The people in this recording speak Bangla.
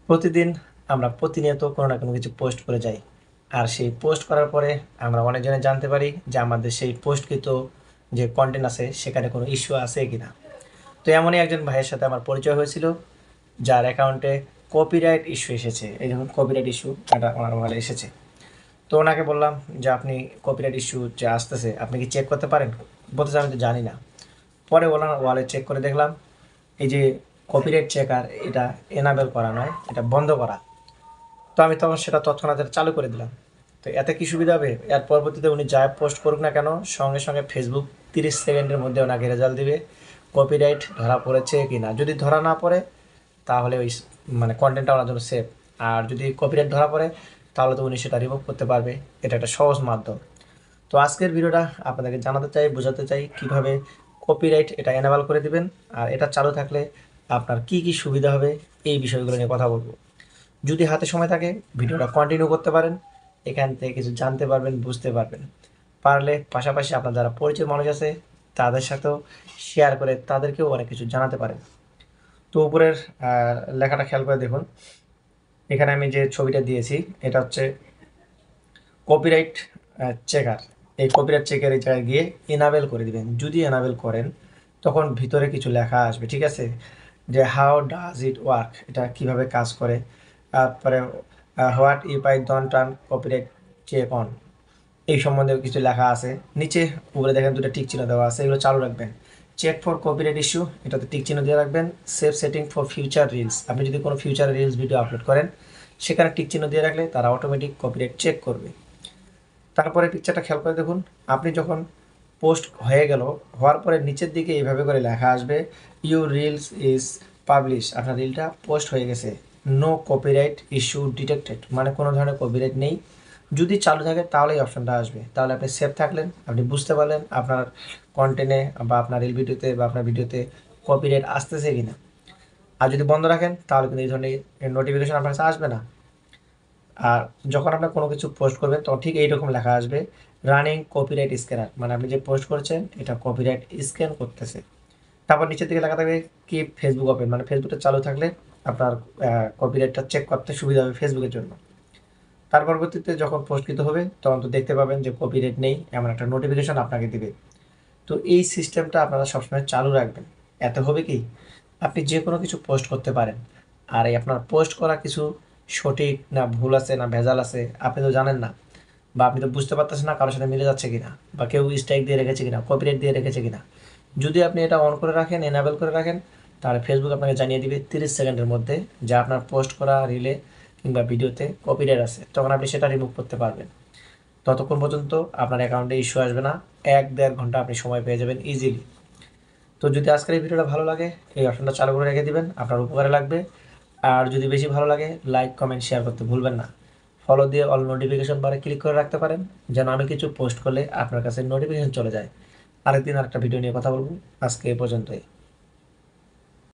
প্রতিদিন আমরা প্রতিনিয়ত কোনো না কোনো কিছু পোস্ট করে যাই। আর সেই পোস্ট করার পরে আমরা অনেকজনে জানতে পারি যে আমাদের সেই পোস্টকৃত যে কনটেন্ট আছে সেখানে কোনো ইস্যু আছে কিনা। তো এমনই একজন ভাইয়ের সাথে আমার পরিচয় হয়েছিল যার অ্যাকাউন্টে কপিরাইট ইস্যু এসেছে। এই দেখুন কপিরাইট ইস্যু এটা ওনার মোবাইলে এসেছে। তো ওনাকে বললাম যে আপনি কপিরাইট ইস্যু যে আসতেছে আপনি কি চেক করতে পারেন? বলতেছে আমি তো জানি না। পরে ওনার ওয়ালে চেক করে দেখলাম এই যে কপিরাইট চেকার এটা এনাবেল করা নয়, এটা বন্ধ করা। তো আমি তখন সেটা তৎক্ষণাৎ চালু করে দিলাম। তো এতে কি সুবিধা হবে, এর পরবর্তীতে উনি যা পোস্ট করুক না কেন সঙ্গে সঙ্গে ফেসবুক 30 সেকেন্ডের মধ্যে ওনাকে রেজাল্ট দিবে কপিরাইট ধরা পড়েছে কি না। যদি ধরা না পড়ে তাহলে ওই মানে কন্টেন্টটা ওনার জন্য সেফ। আর যদি কপিরাইট ধরা পড়ে তাহলে তো উনি সেটা রিমুভ করতে পারবে। এটা একটা সহজ মাধ্যম। তো আজকের ভিডিওটা আপনাদেরকে জানাতে চাই, বোঝাতে চাই কীভাবে কপিরাইট এটা এনেবল করে দিবেন, আর এটা চালু থাকলে আপনার কি কি সুবিধা হবে এই বিষয়গুলো নিয়ে কথা বলবো। যদি হাতে সময় থাকে ভিডিওটা কন্টিনিউ করতে পারেন, এখান থেকে কিছু জানতে পারবেন, বুঝতে পারবেন। পারলে পাশাপাশি আপনার যারা পরিচিত মানুষ আছে তাদের সাথেও শেয়ার করে তাদেরকেও অনেক কিছু জানাতে পারেন। তো উপরের লেখাটা খেয়াল করে দেখুন। এখানে আমি যে ছবিটা দিয়েছি এটা হচ্ছে কপিরাইট চেকার। এই কপিরাইট চেকের এই জায়গায় গিয়ে এনাবেল করে দিবেন। যদি এনাবেল করেন তখন ভিতরে কিছু লেখা আসবে, ঠিক আছে, যে হাউ ডাজ ইট ওয়ার্ক, এটা কিভাবে কাজ করে। তারপরে what if I don't turn copyright check on, এই সম্বন্ধে কিছু লেখা আছে। নিচে উপরে দেখেন দুটো টিক চিহ্ন দেওয়া আছে, এগুলো চালু রাখবেন। চেক ফর কপিরাইট ইস্যু, এটাতে টিক চিহ্ন দিয়ে রাখবেন। Save setting for future reels, আপনি যদি কোনো ফিউচার রিলস ভিডিও আপলোড করেন সেখানে টিক চিহ্ন দিয়ে রাখলে তারা অটোমেটিক কপিরাইট চেক করবে। তারপরে পিকচারটা খেয়াল করে দেখুন। আপনি যখন পোস্ট হয়ে গেল, হওয়ার পরে নিচের দিকে এইভাবে করে লেখা আসবে ইউর রিলস ইজ পাবলিশ, আপনার রিলটা পোস্ট হয়ে গেছে। নো কপিরাইট ইস্যু ডিটেক্টেড, মানে কোনো ধরনের কপিরাইট নেই। যদি চালু থাকে তাহলে এই অপশানটা আসবে, তাহলে আপনি সেভ থাকলেন, আপনি বুঝতে পারলেন আপনার কন্টেন্টে বা আপনার রিল ভিডিওতে বা আপনার ভিডিওতে কপিরাইট আসতেছে কি না। আর যদি বন্ধ রাখেন তাহলে কিন্তু এই ধরনের নোটিফিকেশন আপনার কাছে আসবে না। আর যখন আপনার কোনো কিছু পোস্ট করবেন তখন ঠিক এইরকম লেখা আসবে রানিং কপিরাইট স্ক্যানার, মানে আপনি যে পোস্ট করছেন এটা কপিরাইট স্ক্যান করতেছে। তারপর নিচের দিকে লেখা থাকবে কি ফেসবুক ওপেন, মানে ফেসবুকটা চালু থাকলে আপনার কপিরাইটটা চেক করতে সুবিধা হবে ফেসবুকের জন্য। তার পরবর্তীতে যখন পোস্টকৃত হবে তখন তো দেখতে পাবেন যে কপিরাইট নেই, এমন একটা নোটিফিকেশন আপনাকে দিবে। তো এই সিস্টেমটা আপনারা সবসময় চালু রাখবেন। এতে হবে কি, আপনি যে কোনো কিছু পোস্ট করতে পারেন। আর এই আপনার পোস্ট করা কিছু সঠিক না ভুল আছে না ভেজাল আছে আপনি তো জানেন না, বা আপনি তো বুঝতে পারতেছেন না কারোর সাথে মিলে যাচ্ছে কিনা, বা কেউ স্ট্রাইক দিয়ে রেখেছে কিনা, কপিরাইট দিয়ে রেখেছে কিনা। যদি আপনি এটা অন করে রাখেন, এনাবেল করে রাখেন, তাহলে ফেসবুক আপনাকে জানিয়ে দিবে 30 সেকেন্ডের মধ্যে যে আপনার পোস্ট করা রিলে কিংবা ভিডিওতে কপিরাইট আছে, তখন আপনি সেটা রিমুভ করতে পারবেন। ততক্ষণ পর্যন্ত আপনার অ্যাকাউন্টে ইস্যু আসবে না। 1-1.5 ঘন্টা আপনি সময় পেয়ে যাবেন ইজিলি। তো যদি আজকের এই ভিডিওটা ভালো লাগে এই অপশনটা চালু করে রেখে দিবেন, আপনার উপকারে লাগবে। আর যদি বেশি ভালো লাগে লাইক কমেন্ট শেয়ার করতে ভুলবেন না। ফলো দিয়ে অল নোটিফিকেশন বারে ক্লিক করে রাখতে পারেন যেন আমি কিছু পোস্ট করলে আপনার কাছে নোটিফিকেশন চলে যায়। আরেকদিন আরেকটা ভিডিও নিয়ে কথা বলবো। আজকে এ পর্যন্তই।